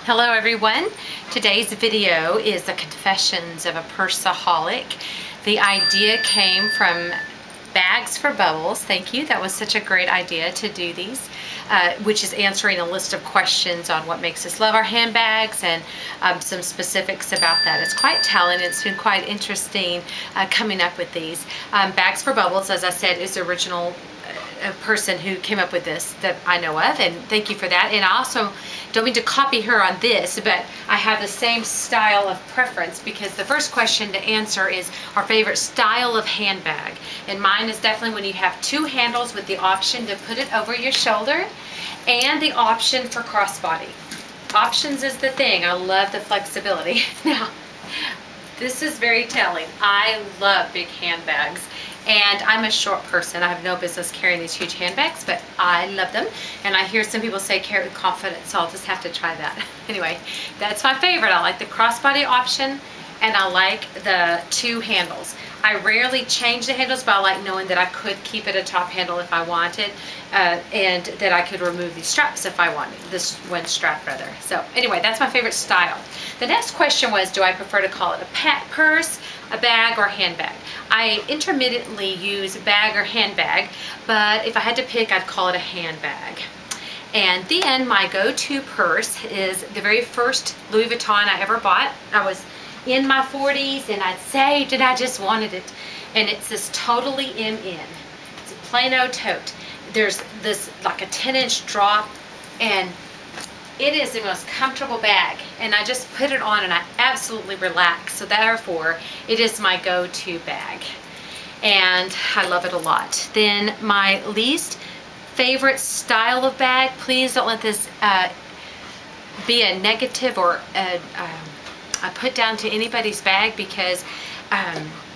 Hello everyone. Today's video is the confessions of a purse-aholic. The idea came from Bags for Bubbles. Thank you. That was such a great idea to do these, which is answering a list of questions on what makes us love our handbags and some specifics about that. It's quite telling. It's been quite interesting coming up with these. Bags for Bubbles, as I said, is the original person who came up with this that I know of, and thank you for that. And I also don't mean to copy her on this, but I have the same style of preference, because the first question to answer is our favorite style of handbag, and mine is definitely when you have two handles with the option to put it over your shoulder and the option for crossbody. Options is the thing. I love the flexibility. Now, this is very telling. I love big handbags. And I'm a short person. I have no business carrying these huge handbags, but I love them. And I hear some people say carry it with confidence, so I'll just have to try that. Anyway, that's my favorite. I like the crossbody option, and I like the two handles. I rarely change the handles, but I like knowing that I could keep it a top handle if I wanted, and that I could remove these straps if I wanted, this one strap rather. So anyway, that's my favorite style. The next question was, do I prefer to call it a purse, a bag, or handbag? I intermittently use bag or handbag, but if I had to pick, I'd call it a handbag. And then my go-to purse is the very first Louis Vuitton I ever bought. I was in my 40s and I'd saved and I just wanted it. And it's this Totally MN. It's a plain old tote. There's this like a 10-inch drop, and it is the most comfortable bag, and I just put it on and I absolutely relax. So therefore, it is my go-to bag, and I love it a lot. Then my least favorite style of bag, please don't let this be a negative or a put down to anybody's bag, because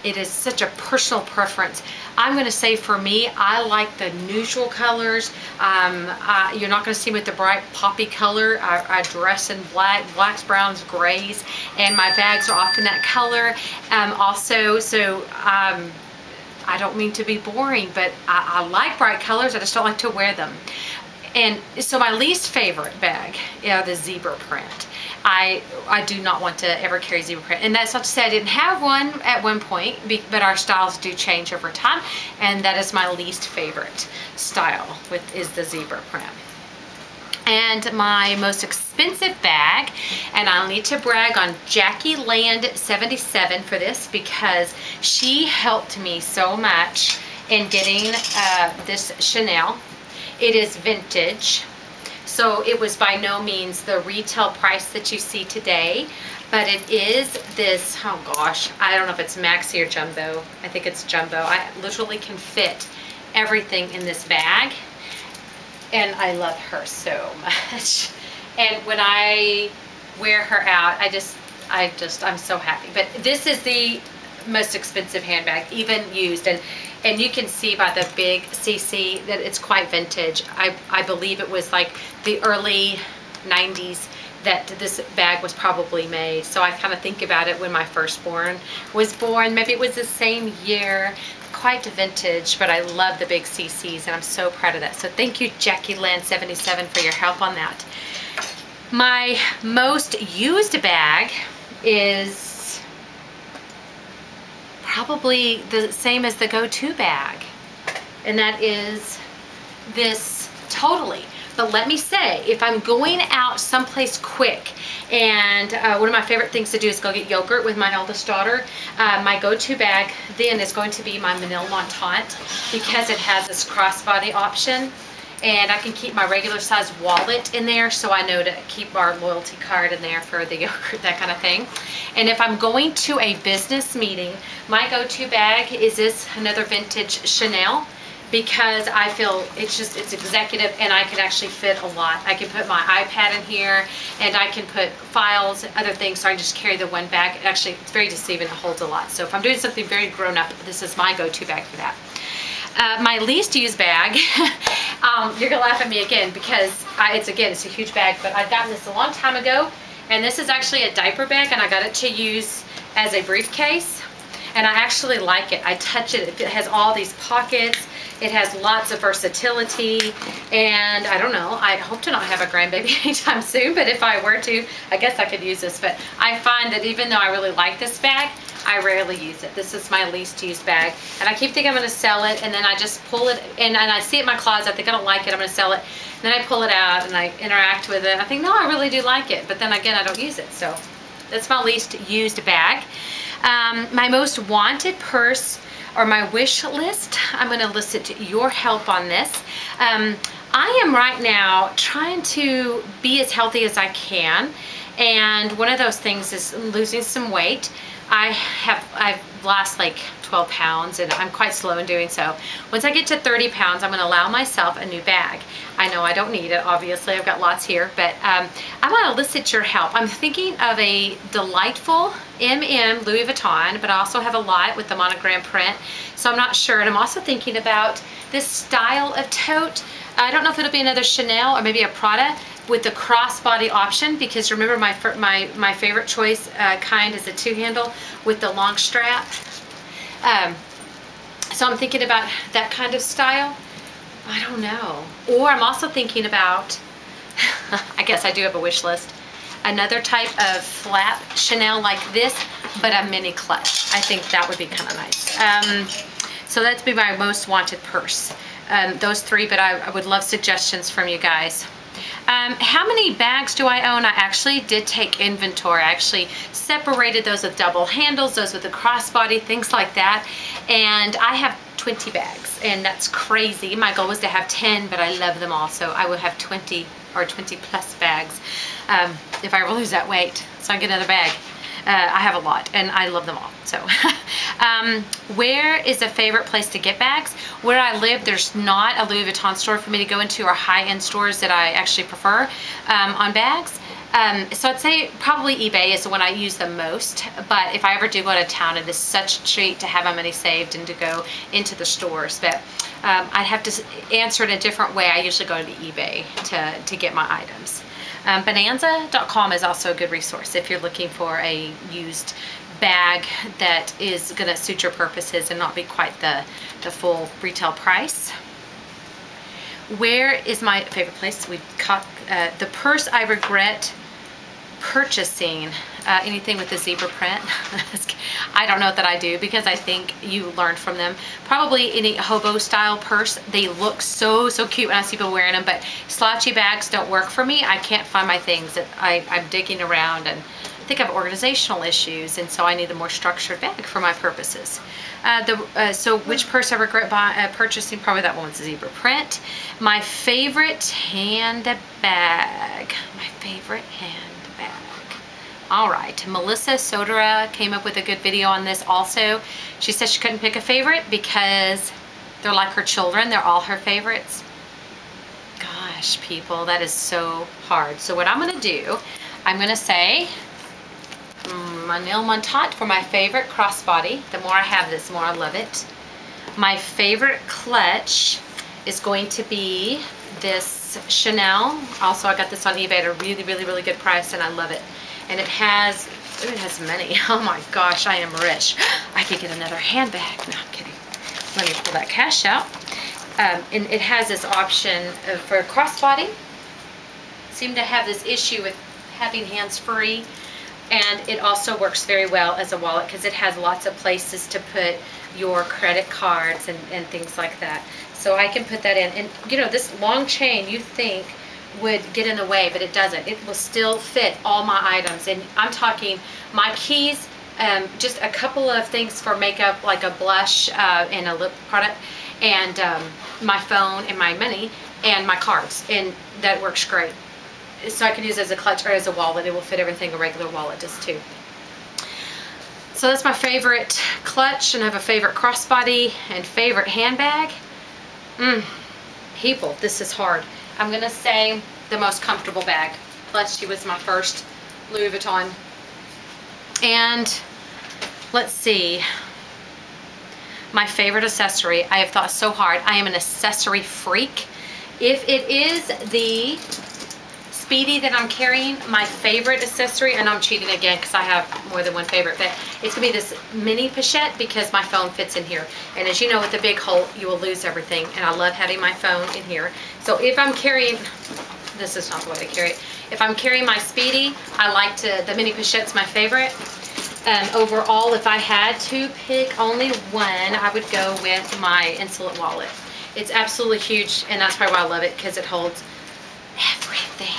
it is such a personal preference. I'm going to say for me, I like the neutral colors. You're not going to see me with the bright poppy color. I dress in blacks, browns, grays, and my bags are often that color. I don't mean to be boring, but I like bright colors. I just don't like to wear them. And so my least favorite bag, the zebra print. I do not want to ever carry zebra print. And that's not to say I didn't have one at one point, but our styles do change over time. And that is my least favorite style, is the zebra print. And my most expensive bag, and I'll need to brag on Jackie Land 77 for this, because she helped me so much in getting this Chanel. It is vintage, so it was by no means the retail price that you see today, but it is this, oh gosh, I don't know if it's maxi or jumbo. I think it's jumbo. I literally can fit everything in this bag, and I love her so much. And when I wear her out, I'm so happy. But this is the most expensive handbag, even used, and you can see by the big CC that it's quite vintage. I believe it was like the early 90s that this bag was probably made. So I kind of think about it when my firstborn was born. Maybe it was the same year. Quite vintage, but I love the big CCs, and I'm so proud of that. So thank you, Jackie Land 77, for your help on that. My most used bag is probably the same as the go-to bag, and that is this Totally. But let me say, if I'm going out someplace quick, and one of my favorite things to do is go get yogurt with my eldest daughter, my go-to bag then is going to be my Manille Montante, because it has this crossbody option, and I can keep my regular size wallet in there, so I know to keep our loyalty card in there for the yogurt, that kind of thing. And if I'm going to a business meeting, my go-to bag is this, another vintage Chanel, because I feel it's executive, and I can actually fit a lot. I can put my iPad in here, and I can put files, other things, so I just carry the one bag. Actually, it's very deceiving. It holds a lot. So if I'm doing something very grown up, this is my go-to bag for that. My least used bag, you're gonna laugh at me again, because it's a huge bag, but I've gotten this a long time ago, and this is actually a diaper bag, and I got it to use as a briefcase. and I actually like it. I touch it. It has all these pockets. It has lots of versatility, and I don't know, I hope to not have a grandbaby anytime soon, but if I were to, I guess I could use this. But I find that even though I really like this bag, I rarely use it. This is my least used bag, and I keep thinking I'm going to sell it, and then I just pull it, and I see it in my closet. I think I don't like it, I'm going to sell it. And then I pull it out, and I interact with it. I think, no, I really do like it, but then again, I don't use it. So that's my least used bag. My most wanted purse, or my wish list, I'm going to elicit your help on this. I am right now trying to be as healthy as I can, and one of those things is losing some weight. I've lost like 12 pounds, and I'm quite slow in doing so. Once I get to 30 pounds, I'm going to allow myself a new bag. I know I don't need it, obviously. I've got lots here, but I want to elicit your help. I'm thinking of a delightful MM Louis Vuitton, but I also have a lot with the monogram print, so I'm not sure. And I'm also thinking about this style of tote. I don't know if it'll be another Chanel or maybe a Prada with the crossbody option, because remember my favorite choice kind is a two-handle with the long strap. So I'm thinking about that kind of style. I don't know. Or I'm also thinking about, I guess I do have a wish list, another type of flap Chanel like this, but a mini clutch. I think that would be kind of nice. So that'd be my most wanted purse. Those three, but I would love suggestions from you guys. How many bags do I own? I actually did take inventory. I actually separated those with double handles, those with the crossbody, things like that. And I have 20 bags, and that's crazy. My goal was to have 10, but I love them all. So I will have 20 or 20 plus bags if I ever lose that weight. So I get another bag. I have a lot, and I love them all. So where is a favorite place to get bags? Where I live, there's not a Louis Vuitton store for me to go into, or high-end stores that I actually prefer on bags. So I'd say probably eBay is the one I use the most, but if I ever do go to town, it is such a treat to have my money saved and to go into the stores. But I'd have to answer it a different way. I usually go to eBay to get my items. Bonanza.com is also a good resource if you're looking for a used bag that is going to suit your purposes and not be quite the full retail price. Where is my favorite place? We caught the purse I regret purchasing. Anything with the zebra print. I don't know that I do, because I think you learned from them. Probably any hobo style purse. They look so cute when I see people wearing them, but slouchy bags don't work for me. I can't find my things. I'm digging around, and I think I have organizational issues, and so I need a more structured bag for my purposes. So which purse I regret purchasing? Probably that one with the zebra print. My favorite handbag. My favorite handbag. All right, Melissa Sodera came up with a good video on this also. She said she couldn't pick a favorite because they're like her children. They're all her favorites. Gosh, people, that is so hard. So what I'm going to do, I'm going to say my nail montant for my favorite crossbody. The more I have this, the more I love it. My favorite clutch is going to be this Chanel. Also, I got this on eBay at a really good price, and I love it. And it has many. Oh my gosh, I am rich. I could get another handbag. No, I'm kidding. Let me pull that cash out. And it has this option for crossbody. Seem to have this issue with having hands free. And it also works very well as a wallet because it has lots of places to put your credit cards and things like that. So I can put that in. And you know, this long chain you think would get in the way, but it doesn't. It will still fit all my items. And I'm talking my keys, just a couple of things for makeup, like a blush and a lip product, and my phone and my money and my cards. And that works great. So I can use it as a clutch or as a wallet. It will fit everything a regular wallet does too. So that's my favorite clutch, and I have a favorite crossbody and favorite handbag. People, this is hard. I'm gonna say the most comfortable bag. Plus, she was my first Louis Vuitton. And let's see. My favorite accessory. I have thought so hard. I am an accessory freak. If it is the Speedy that I'm carrying, my favorite accessory, and I'm cheating again because I have more than one favorite, but it's gonna be this mini pochette because my phone fits in here. And as you know, with the big hole, you will lose everything. And I love having my phone in here. So if I'm carrying, this is not the way to carry it. If I'm carrying my Speedy, I like to, the mini pochette's my favorite. Overall, if I had to pick only one, I would go with my Insolent wallet. It's absolutely huge, and that's probably why I love it, because it holds everything.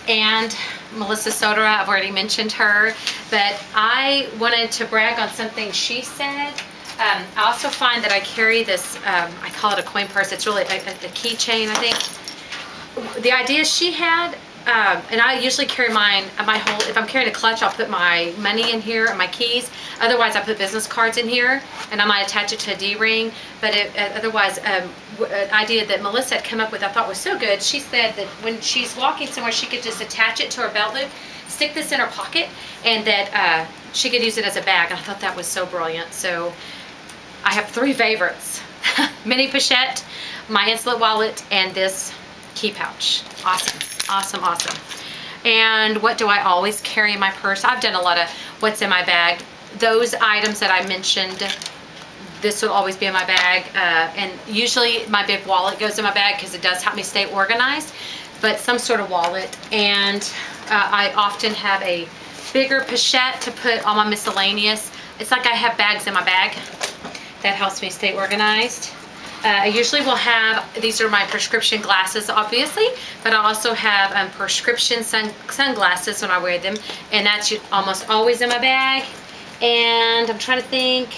And Melissa Sodera, I've already mentioned her, but I wanted to brag on something she said. I also find that I carry this, I call it a coin purse. It's really a keychain, I think. The idea she had, and I usually carry mine, if I'm carrying a clutch, I'll put my money in here and my keys. Otherwise, I put business cards in here, and I might attach it to a D-ring. But otherwise, an idea that Melissa had come up with I thought was so good. She said that when she's walking somewhere, she could just attach it to her belt loop, stick this in her pocket, and that she could use it as a bag. And I thought that was so brilliant. So I have 3 favorites. Mini pochette, my Insolent wallet, and this key pouch. Awesome. Awesome, awesome. And what do I always carry in my purse? I've done a lot of what's in my bag. Those items that I mentioned, this will always be in my bag. And usually my big wallet goes in my bag because it does help me stay organized. But some sort of wallet. And I often have a bigger pochette to put all my miscellaneous. It's like I have bags in my bag. That helps me stay organized. I usually will have, these are my prescription glasses, obviously, but I also have prescription sunglasses when I wear them, and that's almost always in my bag. And I'm trying to think.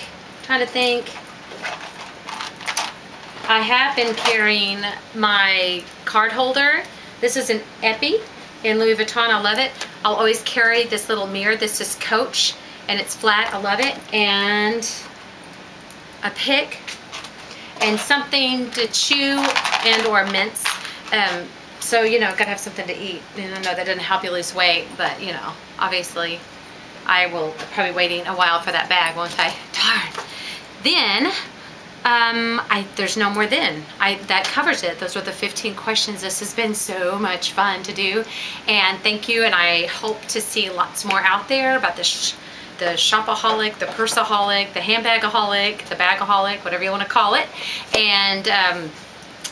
I have been carrying my card holder. This is an Epi in Louis Vuitton. I love it. I'll always carry this little mirror. This is Coach, and it's flat. I love it. And a pick. And something to chew and or mince. So, you know, gotta have something to eat. And I know that doesn't help you lose weight, but, you know, obviously I will probably waiting a while for that bag, won't I? Darn. Then, there's no more then. That covers it. Those were the 15 questions. This has been so much fun to do. And thank you, and I hope to see lots more out there about this the shopaholic, the purse-aholic, the handbag-aholic, the bag-aholic, whatever you want to call it. And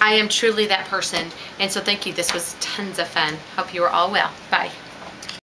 I am truly that person. And so thank you. This was tons of fun. Hope you are all well. Bye.